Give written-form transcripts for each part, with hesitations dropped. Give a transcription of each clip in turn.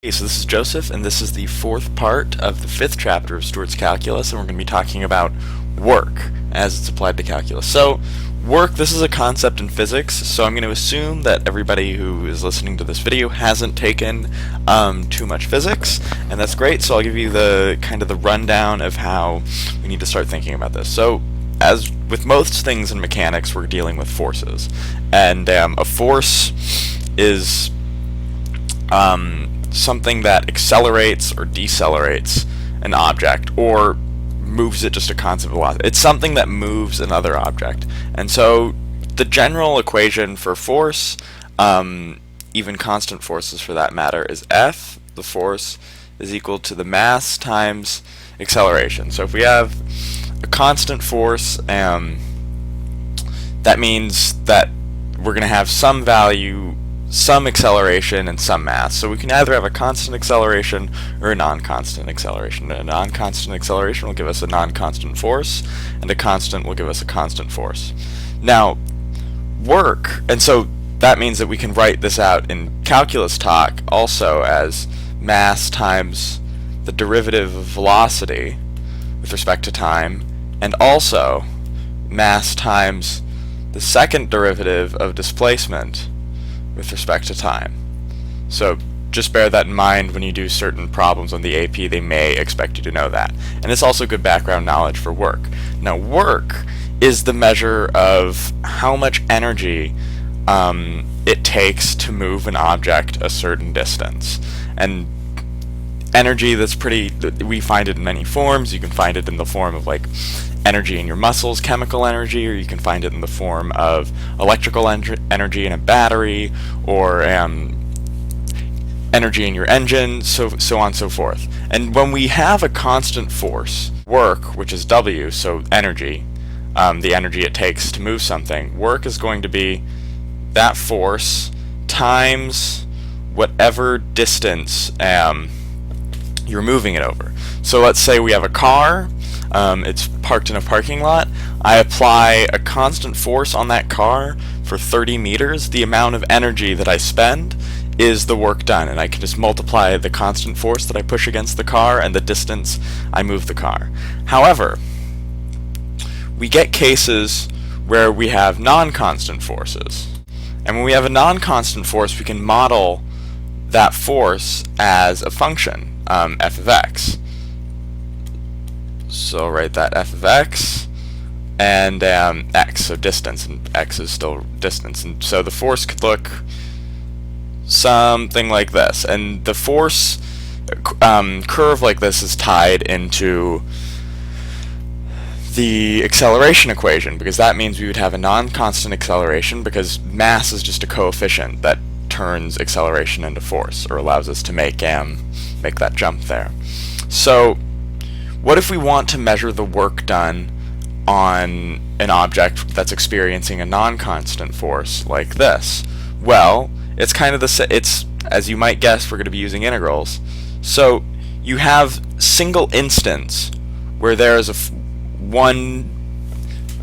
Hey, so this is Joseph, and this is the fourth part of the fifth chapter of Stewart's Calculus, and we're going to be talking about work as it's applied to calculus. So, work, this is a concept in physics, so I'm going to assume that everybody who is listening to this video hasn't taken too much physics, and that's great, so I'll give you the kind of the rundown of how we need to start thinking about this. So, as with most things in mechanics, we're dealing with forces, and a force is something that accelerates or decelerates an object or moves it just a constant velocity. It's something that moves another object. And so the general equation for force, even constant forces for that matter, is F, the force, is equal to the mass times acceleration. So if we have a constant force, that means that we're going to have some value, some acceleration, and some mass. So we can either have a constant acceleration or a non-constant acceleration. A non-constant acceleration will give us a non-constant force, and a constant will give us a constant force. Now, work, and so that means that we can write this out in calculus talk also as mass times the derivative of velocity with respect to time, and also mass times the second derivative of displacement with respect to time. So just bear that in mind when you do certain problems on the AP. They may expect you to know that. And it's also good background knowledge for work. Now, work is the measure of how much energy it takes to move an object a certain distance. And energy, that's pretty, we find it in many forms. You can find it in the form of like energy in your muscles, chemical energy, or you can find it in the form of electrical energy in a battery, or energy in your engine, so on and so forth. And when we have a constant force, work, which is W, so energy, the energy it takes to move something, work is going to be that force times whatever distance you're moving it over. So let's say we have a car, it's parked in a parking lot. I apply a constant force on that car for 30 meters. The amount of energy that I spend is the work done, and I can just multiply the constant force that I push against the car and the distance I move the car. However, we get cases where we have non-constant forces. And when we have a non-constant force, we can model that force as a function, f of x. So write that f of x and x, so distance, and x is still distance. And so the force could look something like this. And the force curve like this is tied into the acceleration equation, because that means we would have a non-constant acceleration, because mass is just a coefficient that turns acceleration into force, or allows us to make that jump there. So what if we want to measure the work done on an object that's experiencing a non-constant force like this? Well, it's kind of it's, as you might guess, we're going to be using integrals. So you have single instance where there is one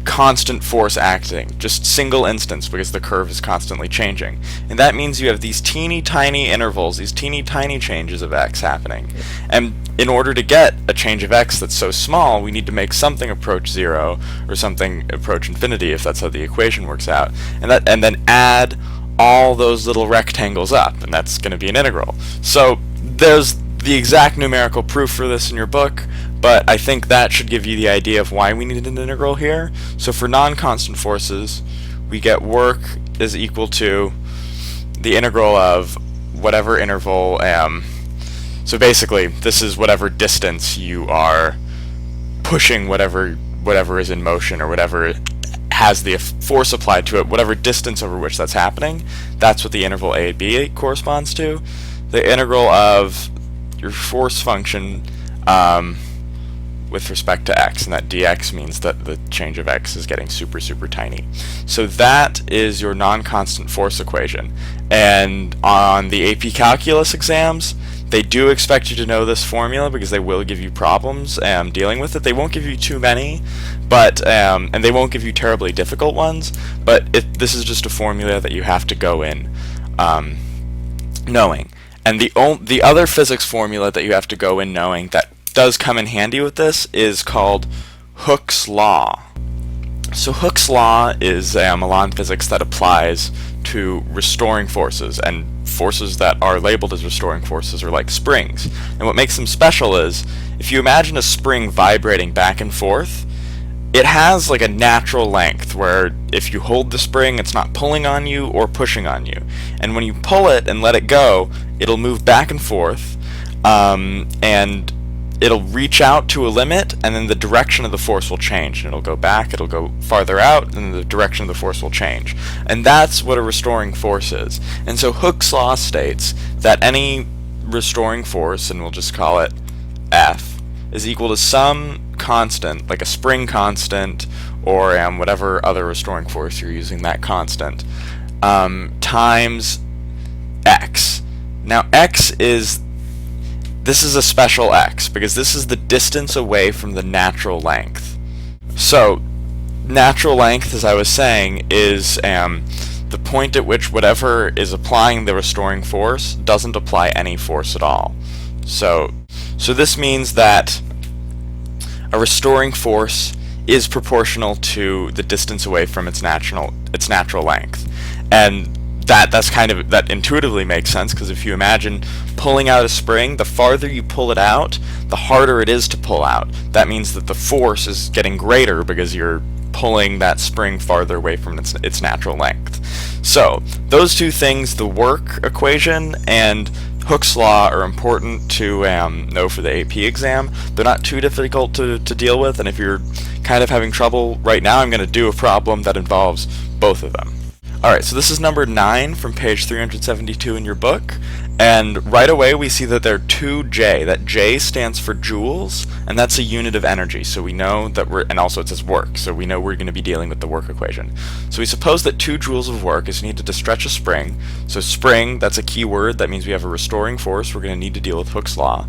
constant force acting, just single instance, because the curve is constantly changing. And that means you have these teeny tiny intervals, these teeny tiny changes of x happening. And in order to get a change of x that's so small, we need to make something approach 0 or something approach infinity, if that's how the equation works out. And then add all those little rectangles up, and that's going to be an integral. So there's the exact numerical proof for this in your book, but I think that should give you the idea of why we need an integral here. So for non-constant forces, we get work is equal to the integral of whatever interval, so basically this is whatever distance you are pushing whatever is in motion, or whatever has the force applied to it, whatever distance over which that's happening, that's what the interval a and b corresponds to. The integral of your force function with respect to x, and that dx means that the change of x is getting super, super tiny. So that is your non-constant force equation. And on the AP Calculus exams, they do expect you to know this formula, because they will give you problems dealing with it. They won't give you too many, but and they won't give you terribly difficult ones, but this is just a formula that you have to go in knowing. And the other physics formula that you have to go in knowing that does come in handy with this is called Hooke's law. So Hooke's law is a law in physics that applies to restoring forces, and forces that are labeled as restoring forces are like springs. And what makes them special is, if you imagine a spring vibrating back and forth, it has like a natural length where if you hold the spring, it's not pulling on you or pushing on you. And when you pull it and let it go, it'll move back and forth, and it'll reach out to a limit, and then the direction of the force will change. And it'll go back, it'll go farther out, and the direction of the force will change. And that's what a restoring force is. And so Hooke's law states that any restoring force, and we'll just call it F, is equal to some constant, like a spring constant, or whatever other restoring force you're using, that constant, times x. Now x is, this is a special x, because this is the distance away from the natural length. So, natural length, as I was saying, is the point at which whatever is applying the restoring force doesn't apply any force at all. So this means that a restoring force is proportional to the distance away from its natural length. And that intuitively makes sense, because if you imagine pulling out a spring, the farther you pull it out, the harder it is to pull out. That means that the force is getting greater because you're pulling that spring farther away from its natural length. So those two things, the work equation and Hooke's law, are important to know for the AP exam. They're not too difficult to deal with, and if you're kind of having trouble right now, I'm going to do a problem that involves both of them. Alright, so this is number 9 from page 372 in your book, and right away we see that there are two J. That J stands for joules, and that's a unit of energy, so we know that and also it says work, so we know we're going to be dealing with the work equation. So we suppose that 2 joules of work is needed to stretch a spring. So spring, that's a key word, that means we have a restoring force. We're going to need to deal with Hooke's law.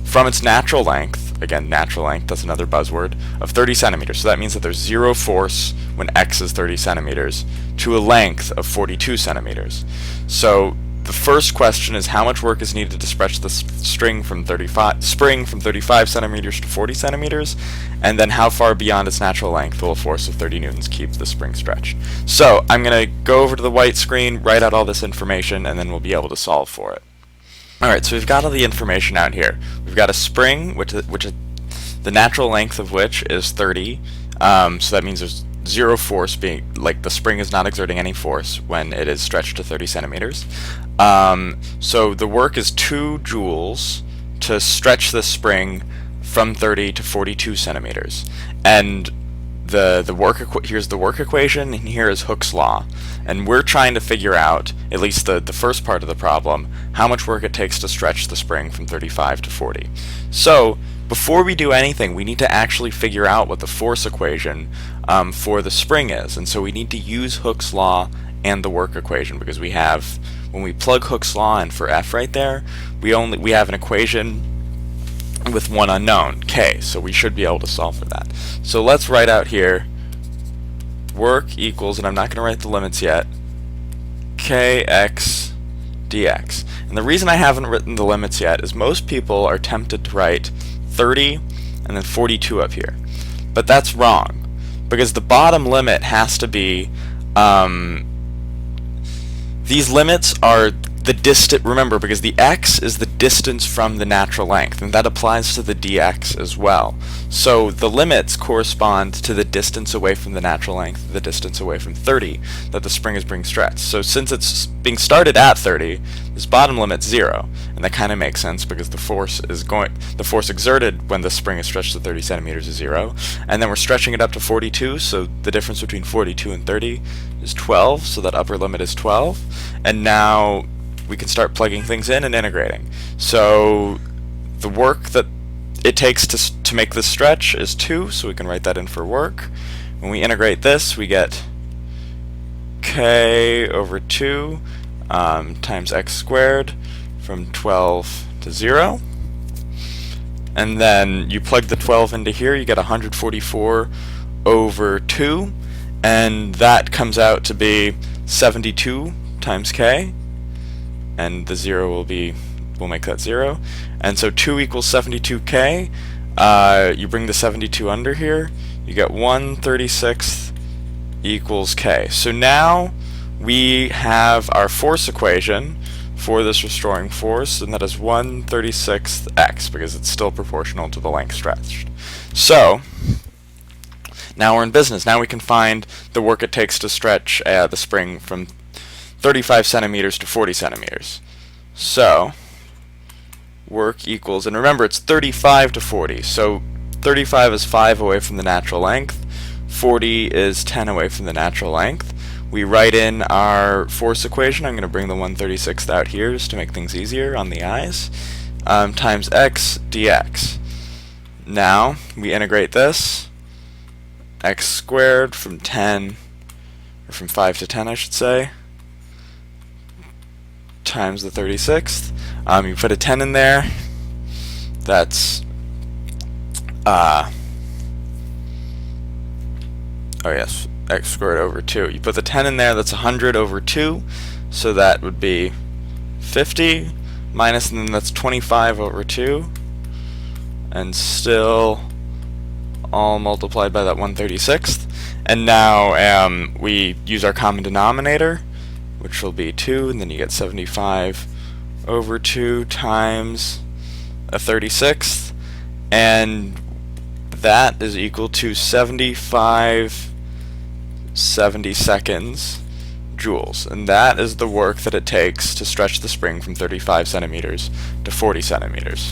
From its natural length, again, natural length, that's another buzzword, of 30 centimeters. So that means that there's 0 force when x is 30 centimeters to a length of 42 centimeters. So the first question is how much work is needed to stretch the spring from 35 centimeters to 40 centimeters, and then how far beyond its natural length will a force of 30 newtons keep the spring stretched. So I'm going to go over to the white screen, write out all this information, and then we'll be able to solve for it. Alright, so we've got all the information out here. We've got a spring, which is the natural length of which is 30, so that means there's 0 force being, like the spring is not exerting any force when it is stretched to 30 centimeters. So the work is 2 joules to stretch the spring from 30 to 42 centimeters. And here's the work equation, and here is Hooke's law. And we're trying to figure out, at least the first part of the problem, how much work it takes to stretch the spring from 35 to 40. So before we do anything, we need to actually figure out what the force equation for the spring is. And so we need to use Hooke's law and the work equation, because when we plug Hooke's law in for F right there, we have an equation with one unknown, k, so we should be able to solve for that. So let's write out here work equals, and I'm not going to write the limits yet, kx dx. And the reason I haven't written the limits yet is most people are tempted to write 30 and then 42 up here. But that's wrong, because the bottom limit has to be, these limits are the distance, remember, because the x is the distance from the natural length, and that applies to the dx as well. So the limits correspond to the distance away from the natural length, the distance away from 30 that the spring is being stretched. So since it's being started at 30, this bottom limit's 0, and that kind of makes sense because the force exerted when the spring is stretched to 30 centimeters is 0, and then we're stretching it up to 42, so the difference between 42 and 30 is 12, so that upper limit is 12, and now we can start plugging things in and integrating. So the work that it takes to make this stretch is 2, so we can write that in for work. When we integrate this, we get k over 2 times x squared from 12 to 0. And then you plug the 12 into here, you get 144 over 2, and that comes out to be 72 times k. And the 0 will be we'll make that 0. And so 2 equals 72k. You bring the 72 under here, you get 1/36 equals k. So now we have our force equation for this restoring force, and that is 1/36 x, because it's still proportional to the length stretched. So now we're in business. Now we can find the work it takes to stretch the spring from 35 centimeters to 40 centimeters. So work equals, and remember it's 35 to 40, so 35 is 5 away from the natural length, 40 is 10 away from the natural length. We write in our force equation. I'm going to bring the 1/36 out here just to make things easier on the eyes, times x dx. Now we integrate this, x squared from 10, or from 5 to 10 I should say, times the 36th. You put a 10 in there, that's oh yes, x squared over 2. You put the 10 in there, that's 100 over 2, so that would be 50, minus, and then that's 25 over 2, and still all multiplied by that 1/36th. And now we use our common denominator, which will be 2, and then you get 75 over 2 times a 36th, and that is equal to 70 seconds joules, and that is the work that it takes to stretch the spring from 35 centimeters to 40 centimeters.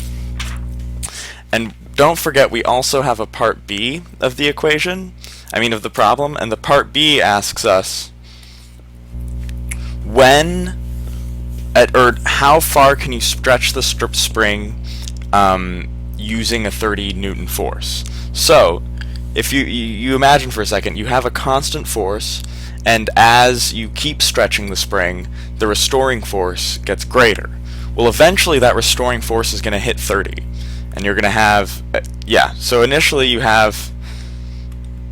And don't forget, we also have a part B of the equation, of the problem, and the part B asks us how far can you stretch the spring using a 30 Newton force. So if you imagine for a second, you have a constant force, and as you keep stretching the spring, the restoring force gets greater. Well, eventually that restoring force is going to hit 30, and you're going to have, so initially you have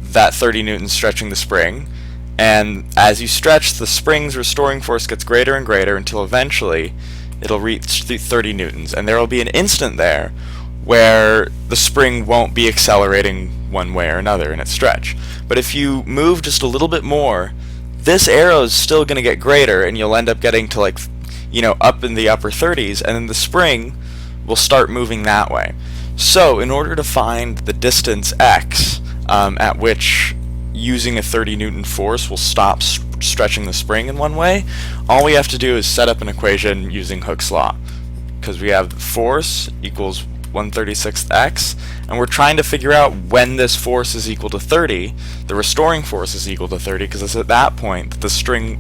that 30 newtons stretching the spring, and as you stretch, the spring's restoring force gets greater and greater until eventually it'll reach 30 newtons, and there will be an instant there where the spring won't be accelerating one way or another in its stretch. But if you move just a little bit more, this arrow is still going to get greater, and you'll end up getting to up in the upper 30s, and then the spring will start moving that way. So in order to find the distance x at which using a 30 Newton force will stop stretching the spring in one way, all we have to do is set up an equation using Hooke's law, because we have force equals 1/36 x, and we're trying to figure out when this force is equal to 30, the restoring force is equal to 30, because it's at that point that the spring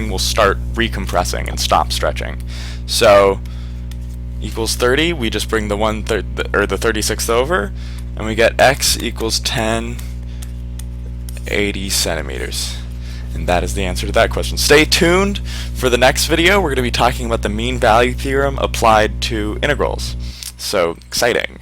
will start recompressing and stop stretching. So equals 30, we just bring the 36th over, and we get x equals 1080 centimeters. And that is the answer to that question. Stay tuned for the next video. We're going to be talking about the mean value theorem applied to integrals. So exciting.